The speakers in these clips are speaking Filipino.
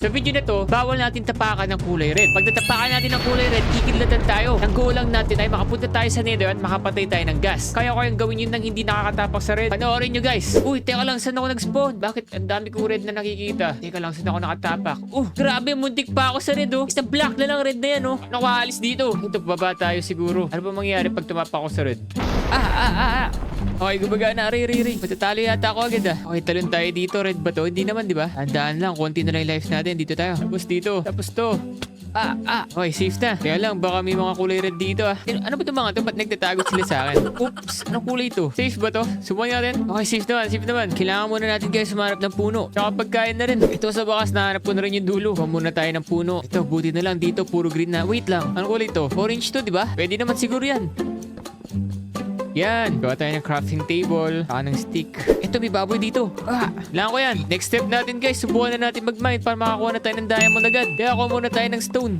Sa video na to, bawal natin tapakan ng kulay red. Pag natapakan natin ng kulay red, kikidlatan tayo. Ang goal lang natin ay makapunta tayo sa nether at makapatay tayo ng gas. Kaya ko yung gawin yun nang hindi nakakatapak sa red. Panoorin nyo guys. Uy, teka lang, saan ako nag-spawn? Bakit ang dami kong red na nakikita? Teka lang, saan ako nakatapak? Grabe, muntik pa ako sa red Isang black na lang red na yan Nakaalis dito. Ito, baba tayo siguro. Ano ba mangyayari pag tumapak ako sa red? Okay, gumagana. Ari. Matatalo yata ako agad Okay, talon tayo dito. Red ba to? Hindi naman, di ba? Handaan lang. Konti na lang yung lives natin. Dito tayo. Tapos dito. Tapos to. Okay, safe na. Kaya lang, baka may mga kulay red dito Ano ba itong mga to? Ba't nagtatago sila sa akin? Oops! Anong kulay to? Safe ba to? Subukan natin. Okay, safe naman. Kailangan muna natin guys sumarap ng puno. Tsaka pagkain na rin. Ito sa bakas, nahanap ko na rin yung dulo. Kuha muna tayo ng puno. Ito, buti na lang dito. Puro green na. Wait lang. Anong kulay to? Orange to, di ba? Pwede naman siguro yan. Yan. Gawa tayo ng crafting table. Saka ng stick. Ito, may baboy dito. Kailangan ko yan. Next step natin guys. Subukan na natin mag-mine para makakuha na tayo ng diamond agad. Kaya kuha muna tayo ng stone.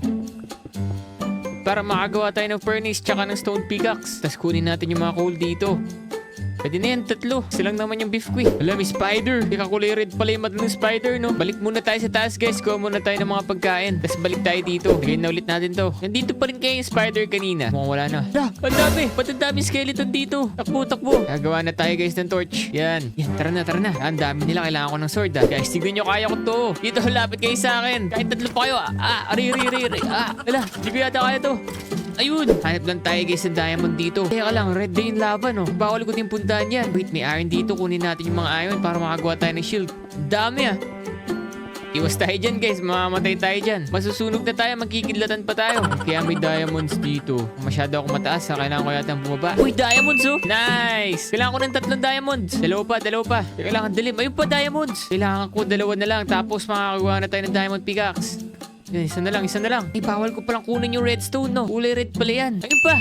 Para makagawa tayo ng furnace tsaka ng stone pickaxe. Tapos kunin natin yung mga coal dito. Pwede na yan, 3. Silang naman yung beef ko Alam, may spider. Di kakulay red pala yung madaling spider, no? Balik muna tayo sa taas, guys. Kuha muna tayo ng mga pagkain. Tapos balik tayo dito. Lagyan na ulit natin to. Nandito pa rin kayo yung spider kanina. Mukhang wala na. Ang dami. Ba't ang dami skeleton dito? Takbo. Gagawa na tayo, guys, ng torch. Yan. Tara na. Ang dami nila. Kailangan ko ng sword, Guys, tignan nyo, kaya ko to. Dito, lapit kayo sa akin. Kahit 3 pa kayo, Ari. Wala. Hindi ko yata kaya to. Ayun! Hanap lang tayo guys ng diamond dito. Teka lang, red day yung lava Bawal ko din puntahan yan. Wait, may iron dito. Kunin natin yung mga iron para makagawa tayo ng shield. Dami Iwas tayo dyan guys, mamamatay tayo dyan. Masusunog na tayo, magkikidlatan pa tayo. Kaya may diamonds dito. Masyado ako mataas kailangan ko yata bumaba. Uy, diamonds Nice! Kailangan ko ng 3 diamonds. Dalawa pa. Kailangan dilim. Ayun pa, diamonds. Kailangan ko 2 na lang. Tapos makakagawa na tayo ng diamond pickaxe. Yan, isa na lang. Bawal ko palang kunin yung redstone, Kulay red pala yan. Ayun pa.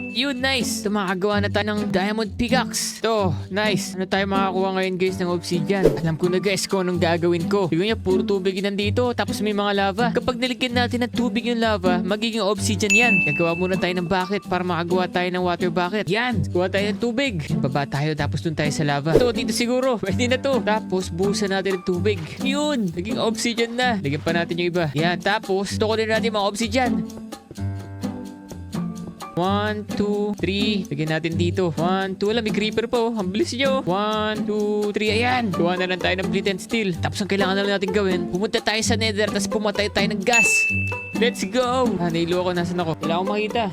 Yun, nice. Ito, makakagawa na tayo ng diamond pickaxe. Ito, nice. Ano tayo makakuha ngayon, guys, ng obsidian? Alam ko na, guys, kung anong gagawin ko. Tignan nyo, puro tubig nandito. Tapos may mga lava. Kapag naligyan natin ng tubig yung lava, magiging obsidian yan. Gagawa muna tayo ng bucket para makagawa tayo ng water bucket. Yan. Kuha tayo ng tubig. Baba tayo, tapos dun tayo sa lava. Ito, dito siguro. Pwede na to. Tapos, buhusan natin ng tubig. Yun. Naging obsidian na. Lagyan pa natin yung iba. Yan. Tapos, tukunin natin mga obsidian. 1, 2, 3. Lagyan natin dito. 1, 2. Alam, may creeper pa Ang bilis nyo. 1, 2, 3. Ayan. Gawa na lang tayo ng flint and steel. Tapos ang kailangan na lang natin gawin, pumunta tayo sa nether, tapos pumatay tayo ng gas. Let's go! Nailo ako. Nasaan ako? Kailangan ko makita.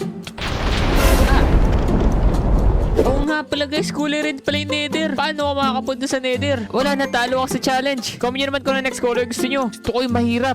Oo nga pala guys, kulay red pala yung nether. Paano ako makakapunta sa nether? Wala, natalo ako sa challenge. Comment nyo naman kung ano next color gusto nyo. Gusto ko yung mahirap.